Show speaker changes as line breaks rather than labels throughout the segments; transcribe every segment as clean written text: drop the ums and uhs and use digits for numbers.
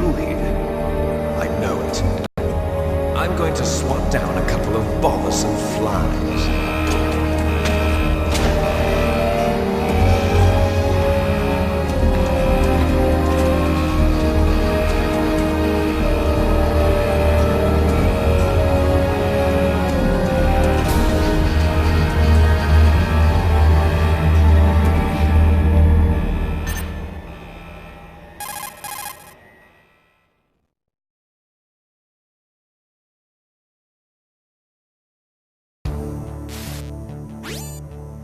through here. I know it. I'm going to swat down a couple of bothersome flies.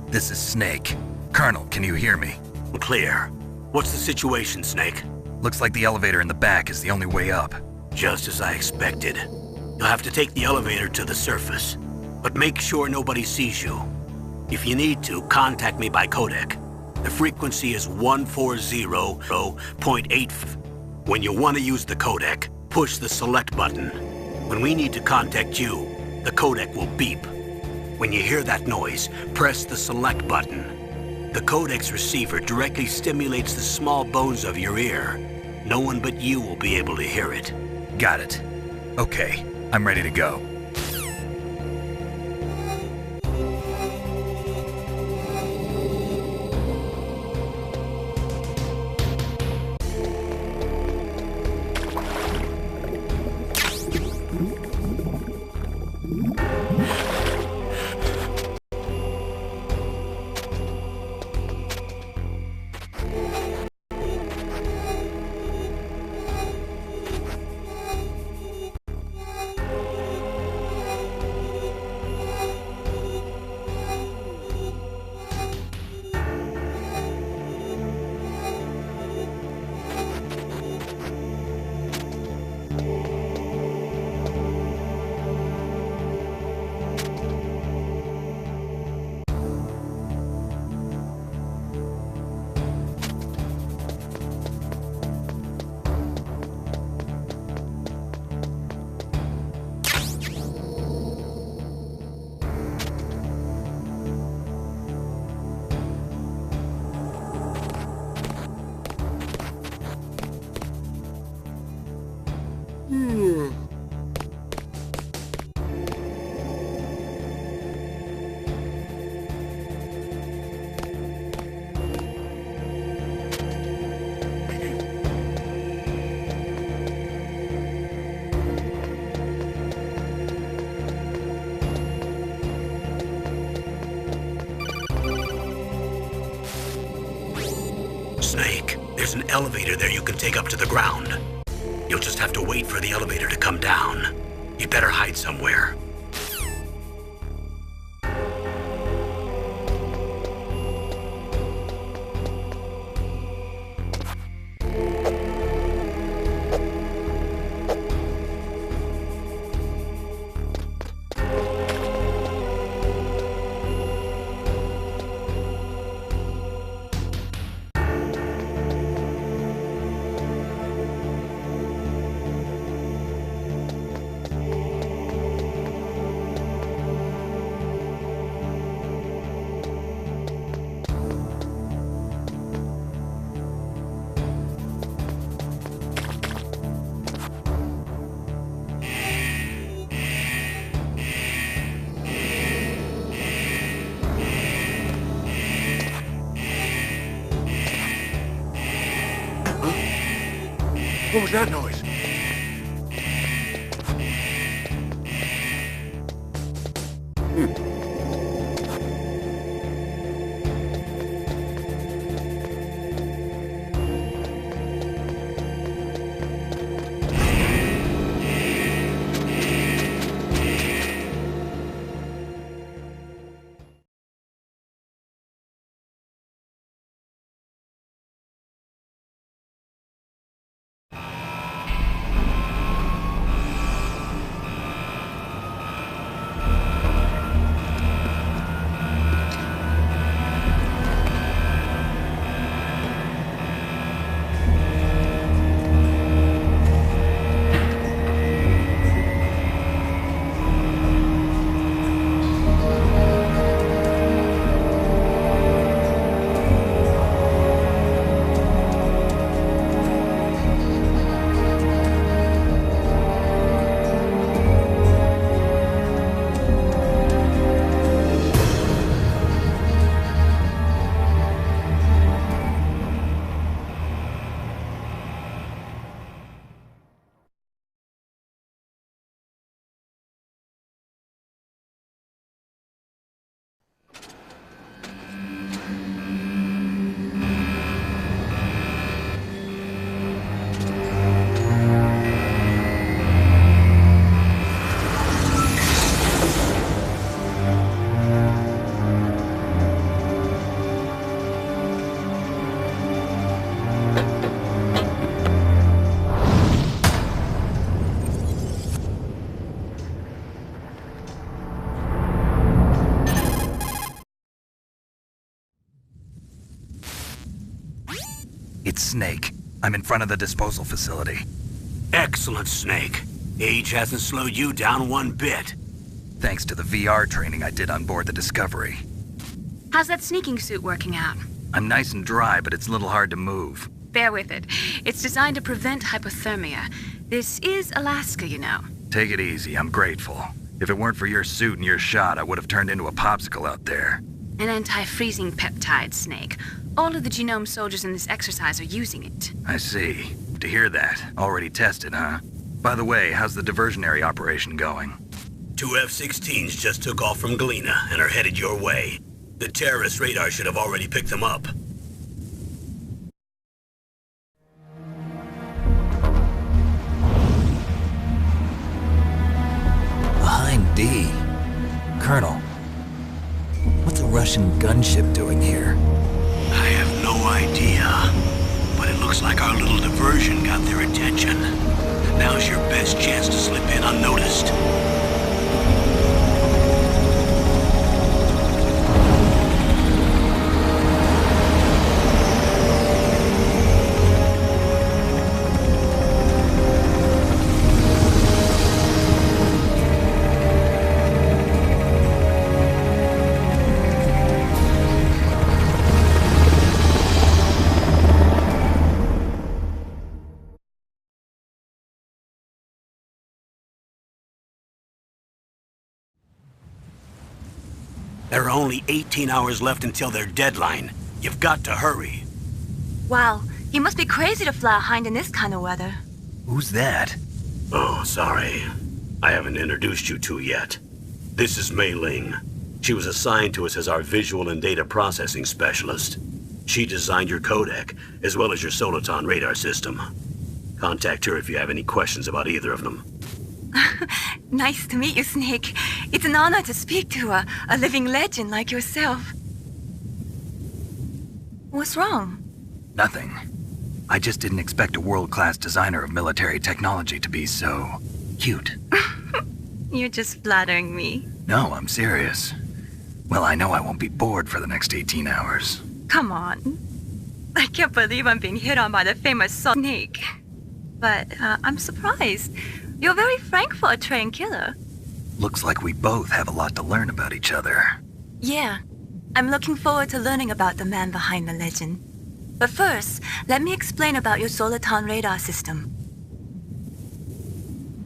This is Snake. Colonel, can you hear me?
Clear. What's the situation, Snake?
Looks like the elevator in the back is the only way up.
Just as I expected. You'll have to take the elevator to the surface. But make sure nobody sees you. If you need to, contact me by codec. The frequency is 140.8. When you want to use the codec, push the select button. When we need to contact you, the codec will beep. When you hear that noise, press the select button. The codec's receiver directly stimulates the small bones of your ear. No one but you will be able to hear it.
Got it. Okay, I'm ready to go.
Snake, there's an elevator there you can take up to the ground. You'll just have to wait for the elevator to come down. You'd better hide somewhere.
What was that noise?
It's Snake. I'm in front of the disposal facility.
Excellent, Snake. Age hasn't slowed you down one bit.
Thanks to the VR training I did on board the Discovery.
How's that sneaking suit working out?
I'm nice and dry, but it's a little hard to move.
Bear with it. It's designed to prevent hypothermia. This is Alaska, you know.
Take it easy, I'm grateful. If it weren't for your suit and your shot, I would have turned into a popsicle out there.
An anti-freezing peptide, Snake. All of the genome soldiers in this exercise are using it.
I see. To hear that. Already tested, huh? By the way, how's the diversionary operation going?
2 F-16s just took off from Galena and are headed your way. The terrorist radar should have already picked them up.
Behind D. Colonel, what's a Russian gunship doing here?
I have no idea, but it looks like our little diversion got their attention. Now's your best chance to slip in unnoticed. There are only 18 hours left until their deadline. You've got to hurry.
Wow, you must be crazy to fly a hind in this kind of weather.
Who's that?
Oh, sorry. I haven't introduced you to yet. This is Mei Ling. She was assigned to us as our visual and data processing specialist. She designed your codec, as well as your Soliton radar system. Contact her if you have any questions about either of them.
Nice to meet you, Snake. It's an honor to speak to a living legend like yourself. What's wrong?
Nothing. I just didn't expect a world-class designer of military technology to be so cute.
You're just flattering me.
No, I'm serious. Well, I know I won't be bored for the next 18 hours.
Come on. I can't believe I'm being hit on by the famous Snake. But I'm surprised. You're very frank for a trained killer.
Looks like we both have a lot to learn about each other.
Yeah. I'm looking forward to learning about the man behind the legend. But first, let me explain about your Soliton radar system.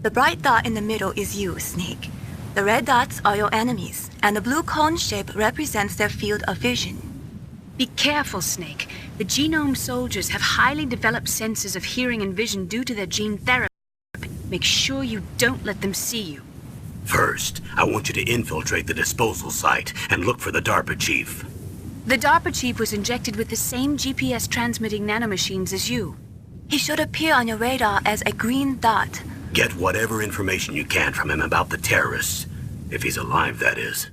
The bright dot in the middle is you, Snake. The red dots are your enemies, and the blue cone shape represents their field of vision.
Be careful, Snake. The genome soldiers have highly developed senses of hearing and vision due to their gene therapy. Make sure you don't let them see you.
First, I want you to infiltrate the disposal site and look for the DARPA chief.
The DARPA chief was injected with the same GPS transmitting nanomachines as you.
He should appear on your radar as a green dot.
Get whatever information you can from him about the terrorists. If he's alive, that is.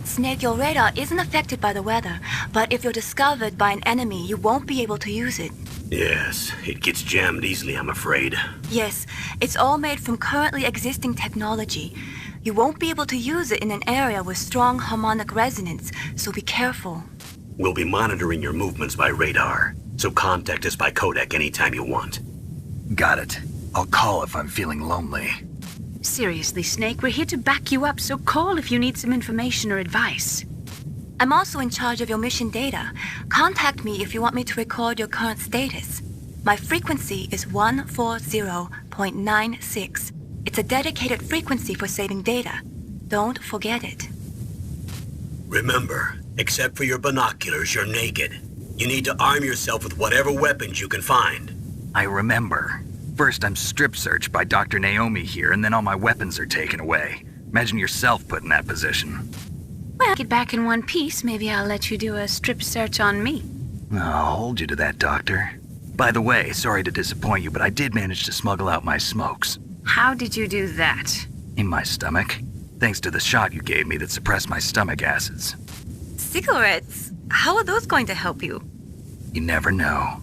Snake, your radar isn't affected by the weather, but if you're discovered by an enemy, you won't be able to use it.
Yes, it gets jammed easily, I'm afraid.
Yes, it's all made from currently existing technology. You won't be able to use it in an area with strong harmonic resonance, so be careful.
We'll be monitoring your movements by radar, so contact us by codec anytime you want.
Got it. I'll call if I'm feeling lonely.
Seriously, Snake, we're here to back you up, so call if you need some information or advice.
I'm also in charge of your mission data. Contact me if you want me to record your current status. My frequency is 140.96. It's a dedicated frequency for saving data. Don't forget it.
Remember, except for your binoculars, you're naked. You need to arm yourself with whatever weapons you can find.
I remember. First, I'm strip searched by Dr. Naomi here, and then all my weapons are taken away. Imagine yourself put in that position.
Well, get back in one piece. Maybe I'll let you do a strip search on me.
I'll hold you to that, Doctor. By the way, sorry to disappoint you, but I did manage to smuggle out my smokes.
How did you do that?
In my stomach. Thanks to the shot you gave me that suppressed my stomach acids.
Cigarettes? How are those going to help you?
You never know.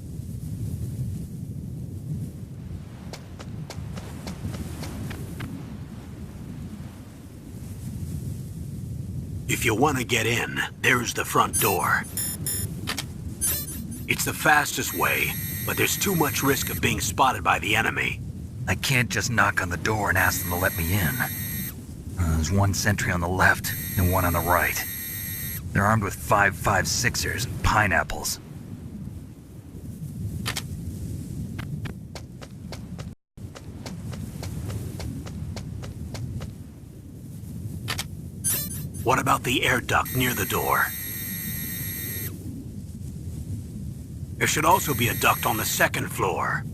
If you want to get in, there's the front door. It's the fastest way, but there's too much risk of being spotted by the enemy.
I can't just knock on the door and ask them to let me in. There's one sentry on the left and one on the right. They're armed with 5.56ers and pineapples.
What about the air duct near the door? There should also be a duct on the second floor.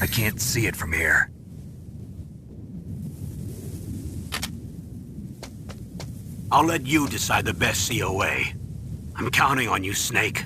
I can't see it from here.
I'll let you decide the best COA. I'm counting on you, Snake.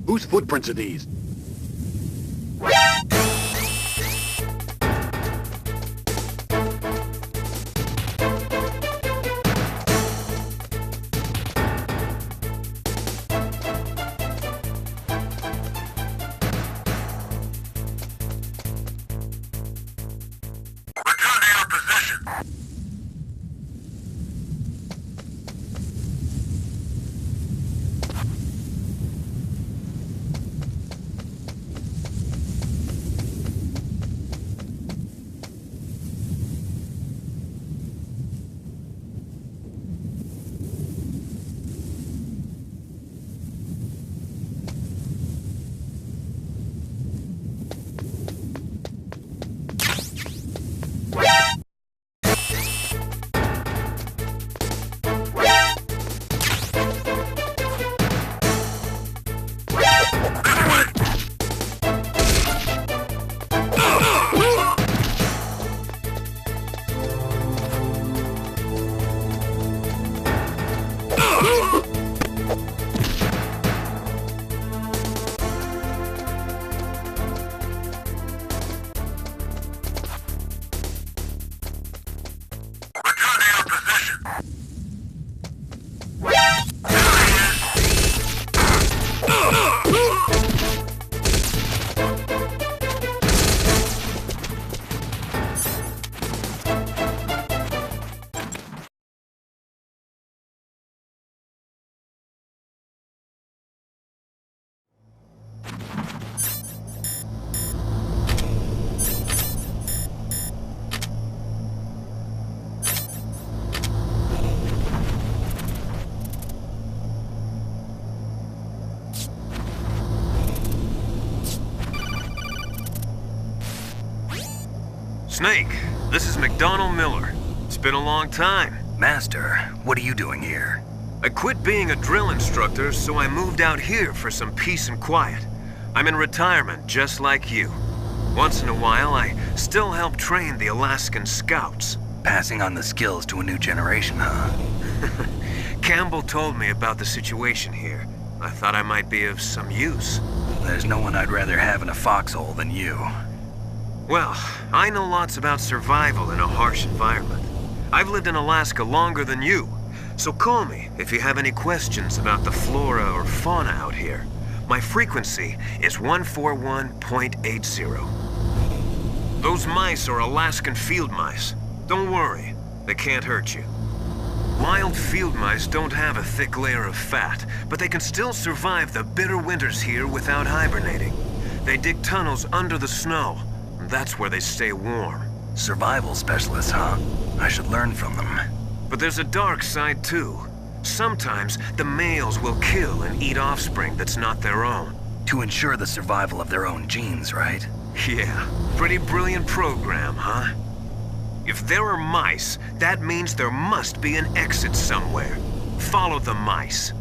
Whose footprints are these?
Snake, this is McDonald Miller. It's been a long time.
Master, what are you doing here?
I quit being a drill instructor, so I moved out here for some peace and quiet. I'm in retirement, just like you. Once in a while, I still help train the Alaskan Scouts.
Passing on the skills to a new generation, huh?
Campbell told me about the situation here. I thought I might be of some use.
There's no one I'd rather have in a foxhole than you.
Well, I know lots about survival in a harsh environment. I've lived in Alaska longer than you, so call me if you have any questions about the flora or fauna out here. My frequency is 141.80. Those mice are Alaskan field mice. Don't worry, they can't hurt you. Wild field mice don't have a thick layer of fat, but they can still survive the bitter winters here without hibernating. They dig tunnels under the snow. That's where they stay warm.
Survival specialists, huh? I should learn from them.
But there's a dark side too. Sometimes the males will kill and eat offspring that's not their own.
To ensure the survival of their own genes, right?
Yeah, pretty brilliant program, huh? If there are mice, that means there must be an exit somewhere. Follow the mice.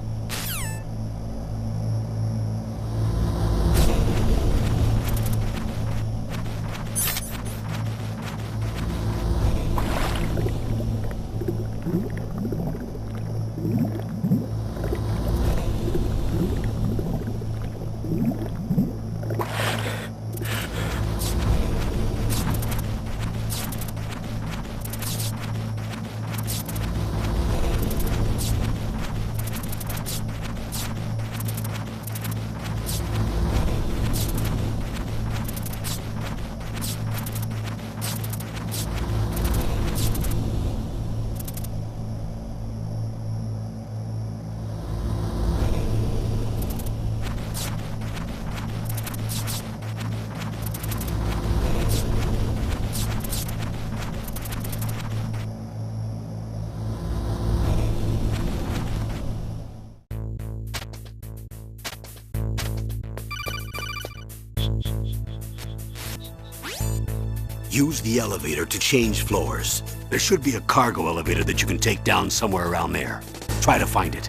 Use the elevator to change floors. There should be a cargo elevator that you can take down somewhere around there. Try to find it.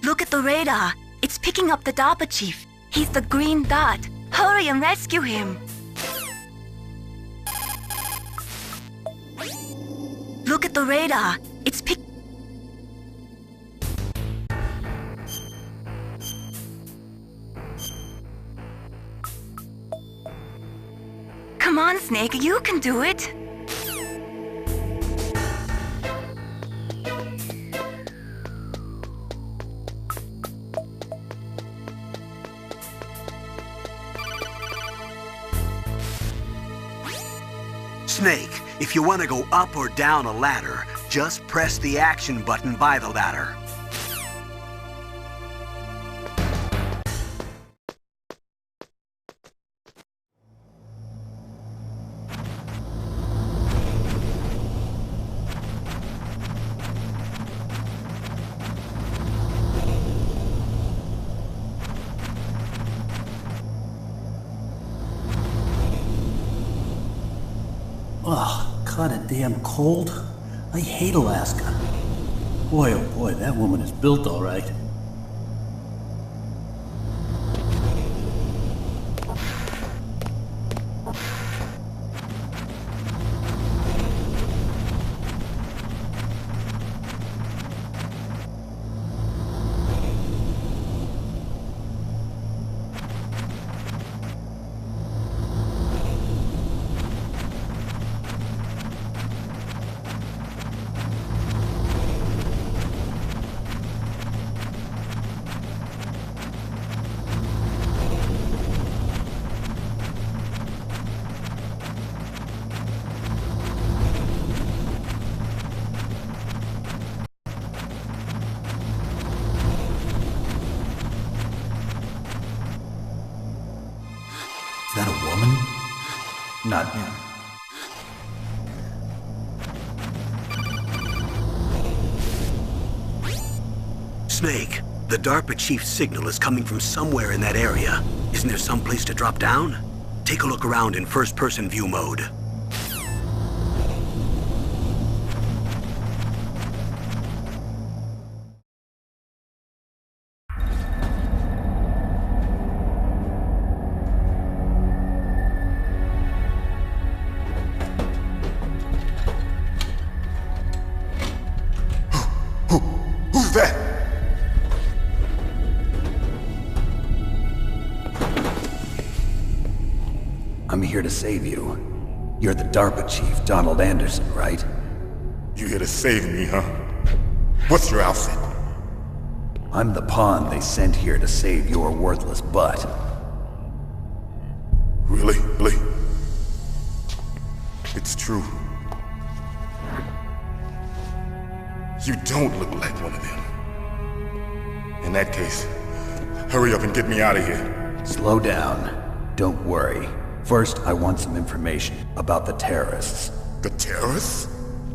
Look at the radar. It's picking up the DARPA chief. He's the green dot. Hurry and rescue him. Look at the radar. It's pick... Come on, Snake. You can do it.
Snake, if you want to go up or down a ladder, just press the action button by the ladder.
Oh, kinda damn cold. I hate Alaska. Boy, oh boy, that woman is built all right.
Is that a woman? Not him.
Snake, the DARPA chief's signal is coming from somewhere in that area. Isn't there some place to drop down? Take a look around in first-person view mode.
Who's that?
I'm here to save you. You're the DARPA chief, Donald Anderson, right?
You here to save me, huh? What's your outfit?
I'm the pawn they sent here to save your worthless butt.
Really? Really? It's true. You don't look like one of them. In that case, hurry up and get me out of here.
Slow down. Don't worry. First, I want some information about the terrorists.
The terrorists?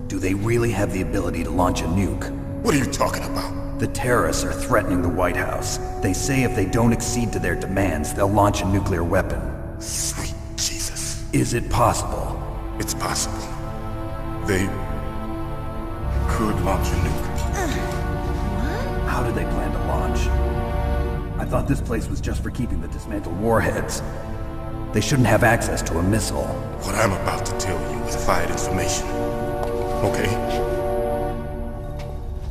Do they really have the ability to launch a nuke?
What are you talking about?
The terrorists are threatening the White House. They say if they don't accede to their demands, they'll launch a nuclear weapon.
Sweet Jesus.
Is it possible?
It's possible. They could launch a nuke.
How do they plan to launch? I thought this place was just for keeping the dismantled warheads. They shouldn't have access to a missile.
What I'm about to tell you is classified information. Okay?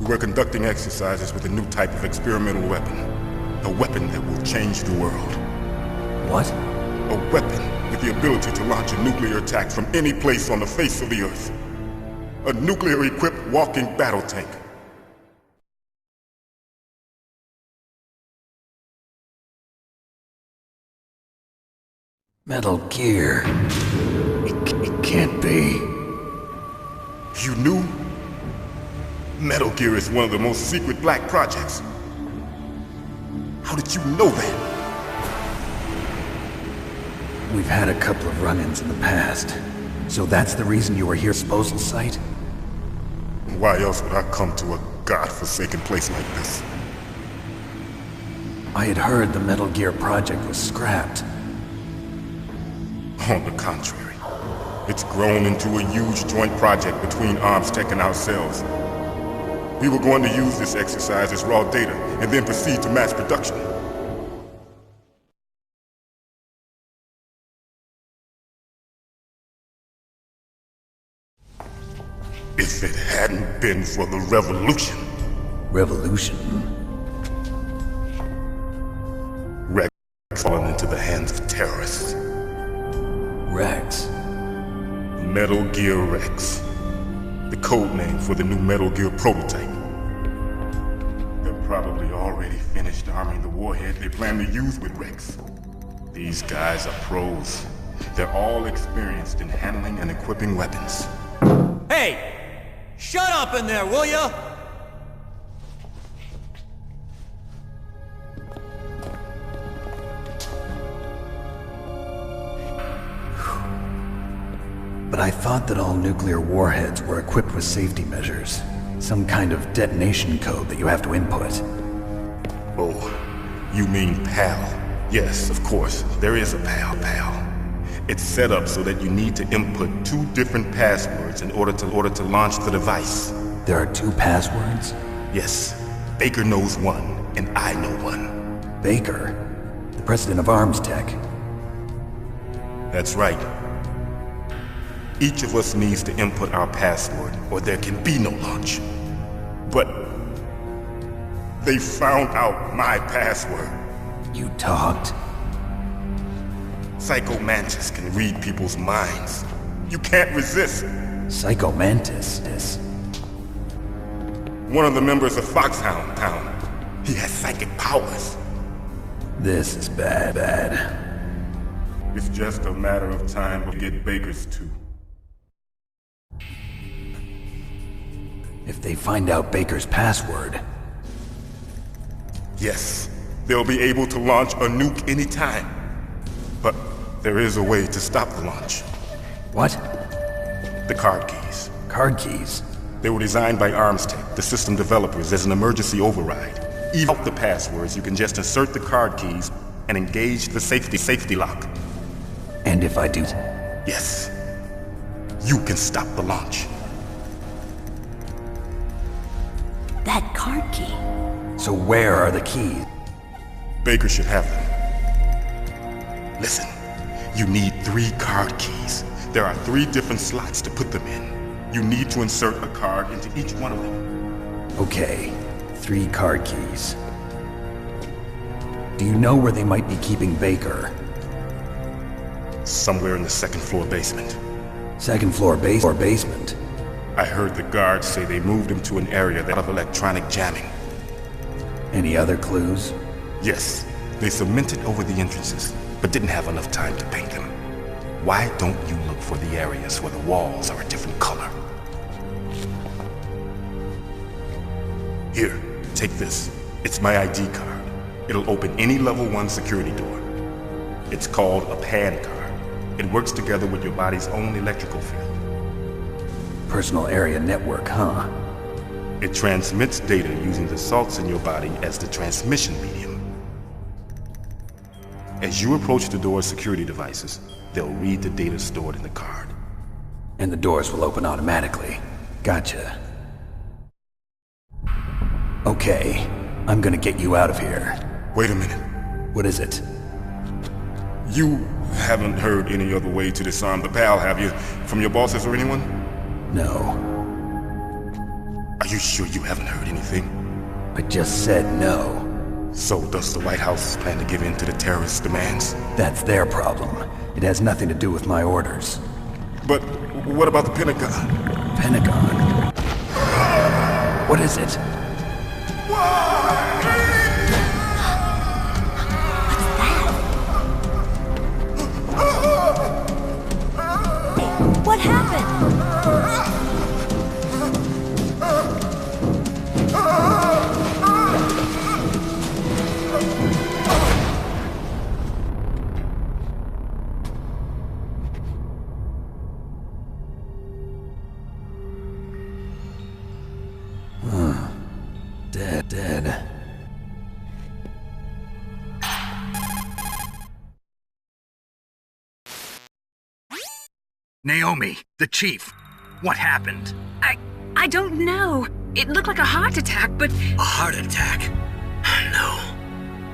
We were conducting exercises with a new type of experimental weapon. A weapon that will change the world.
What?
A weapon with the ability to launch a nuclear attack from any place on the face of the Earth. A nuclear-equipped walking battle tank.
Metal Gear. It can't be.
You knew? Metal Gear is one of the most secret black projects. How did you know that?
We've had a couple of run-ins in the past. So that's the reason you were here, disposal site?
Why else would I come to a godforsaken place like this?
I had heard the Metal Gear project was scrapped.
On the contrary, it's grown into a huge joint project between ArmsTech and ourselves. We were going to use this exercise as raw data and then proceed to mass production. If it hadn't been for the revolution.
Revolution?
Rex fallen into the hands of terrorists.
Rex?
Metal Gear Rex. The code name for the new Metal Gear prototype. They're probably already finished arming the warhead they plan to use with Rex. These guys are pros. They're all experienced in handling and equipping weapons.
Hey! Shut up in there, will ya?
But I thought that all nuclear warheads were equipped with safety measures. Some kind of detonation code that you have to input.
Oh, you mean PAL? Yes, of course. There is a PAL. It's set up so that you need to input 2 different passwords in order to launch the device.
There are 2 passwords?
Yes. Baker knows one, and I know one.
Baker? The president of ArmsTech?
That's right. Each of us needs to input our password, or there can be no launch. But they found out my password.
You talked?
Psycho Mantis can read people's minds. You can't resist.
Psycho Mantis is...
One of the members of Foxhound Town. He has psychic powers.
This is bad.
It's just a matter of time to get Baker's too.
If they find out Baker's password...
Yes, they'll be able to launch a nuke anytime. But there is a way to stop the launch.
What?
The card keys.
Card keys?
They were designed by ArmsTech, the system developers, as an emergency override. Even without the passwords, you can just insert the card keys and engage the safety lock.
And if I do...
Yes. You can stop the launch.
That card key.
So where are the keys?
Baker should have them. Listen, you need 3 card keys. There are 3 different slots to put them in. You need to insert a card into each one of them.
Okay, 3 card keys. Do you know where they might be keeping Baker?
Somewhere in the second floor basement.
Second floor basement?
I heard the guards say they moved him to an area that of electronic jamming.
Any other clues?
Yes, they cemented over the entrances, but didn't have enough time to paint them. Why don't you look for the areas where the walls are a different color? Here, take this. It's my ID card. It'll open any level 1 security door. It's called a PAN card. It works together with your body's own electrical field.
Personal area network, huh?
It transmits data using the salts in your body as the transmission medium. As you approach the door's security devices, they'll read the data stored in the card.
And the doors will open automatically. Gotcha. Okay, I'm gonna get you out of here.
Wait a minute.
What is it?
You haven't heard any other way to disarm the PAL, have you? From your bosses or anyone?
No.
Are you sure you haven't heard anything?
I just said no.
So does the White House plan to give in to the terrorists' demands?
That's their problem. It has nothing to do with my orders.
But what about the Pentagon?
Pentagon? What is it?
What happened?
Dead.
Naomi, the chief. What happened?
I don't know. It looked like a heart attack, but...
A heart attack? No.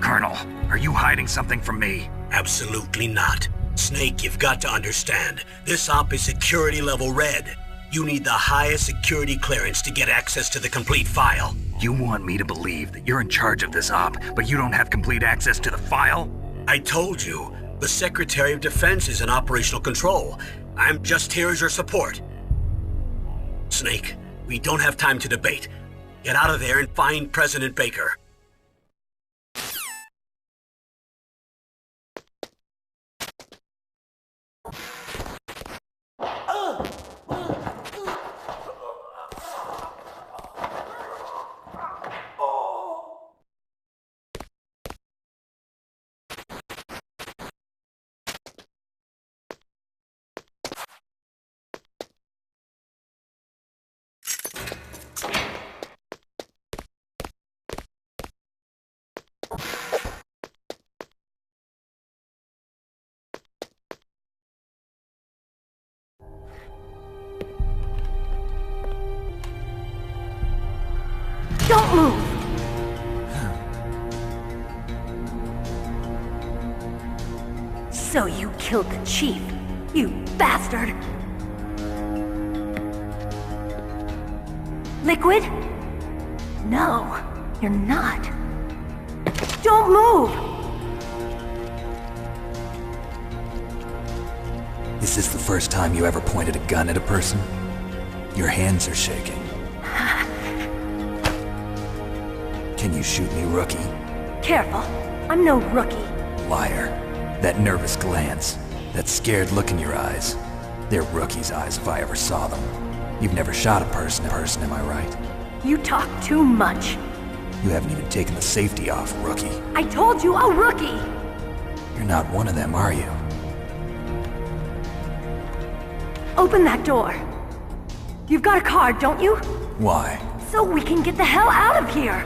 Colonel, are you hiding something from me?
Absolutely not. Snake, you've got to understand. This op is security level red. You need the highest security clearance to get access to the complete file.
You want me to believe that you're in charge of this op, but you don't have complete access to the file?
I told you, the Secretary of Defense is in operational control. I'm just here as your support. Snake, we don't have time to debate. Get out of there and find President Baker.
Don't move! So you killed the chief, you bastard! Liquid? No, you're not. Don't move!
Is this the first time you ever pointed a gun at a person? Your hands are shaking. Can you shoot me, rookie?
Careful, I'm no rookie.
Liar. That nervous glance, that scared look in your eyes. They're rookie's eyes if I ever saw them. You've never shot a person, am I right?
You talk too much.
You haven't even taken the safety off, rookie.
I told you, a rookie!
You're not one of them, are you?
Open that door. You've got a card, don't you?
Why?
So we can get the hell out of here!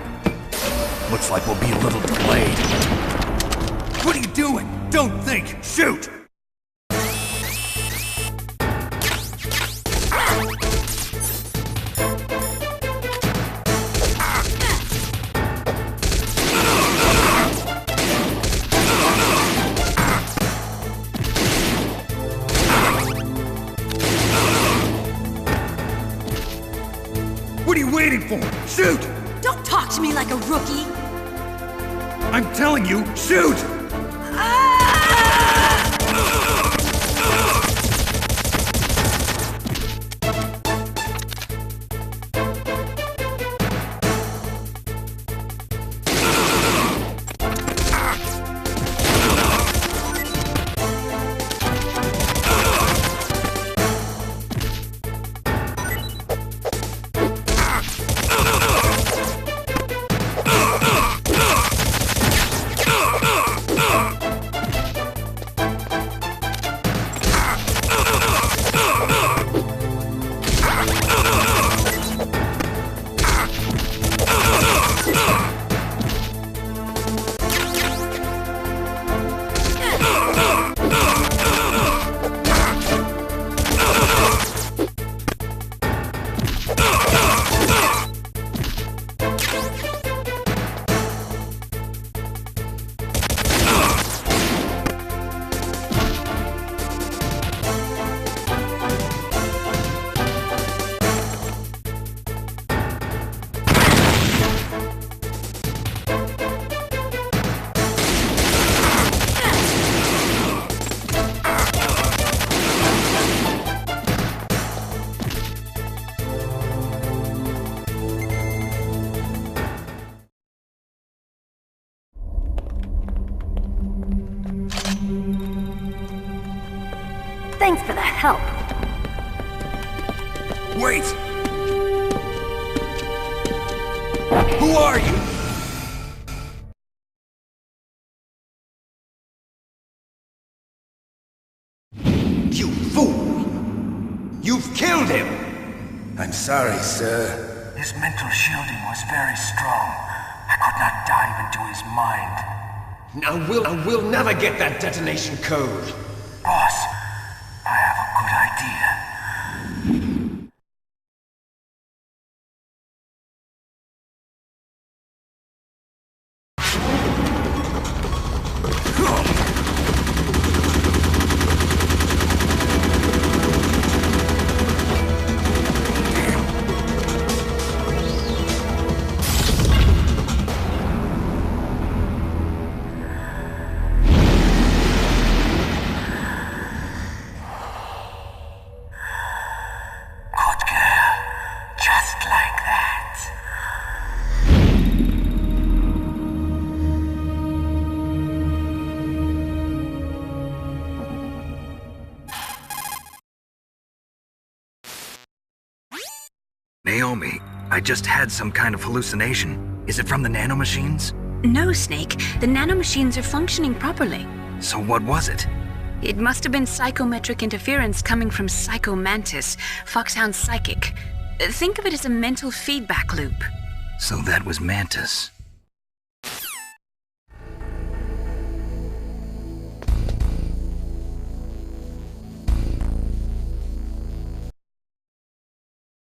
Looks like we'll be a little delayed. What are you doing? Don't think! Shoot!
What are you waiting for? Shoot!
Don't talk to me like a rookie?
I'm telling you, shoot!
Thanks for the help.
Wait! Who are you?
You fool! You've killed him! I'm sorry, sir.
His mental shielding was very strong. I could not dive into his mind.
I will never get that detonation code.
Boss, I have a good idea.
Naomi, I just had some kind of hallucination. Is it from the nanomachines?
No, Snake. The nanomachines are functioning properly.
So what was it?
It must have been psychometric interference coming from Psycho Mantis, Foxhound's psychic. Think of it as a mental feedback loop.
So that was Mantis.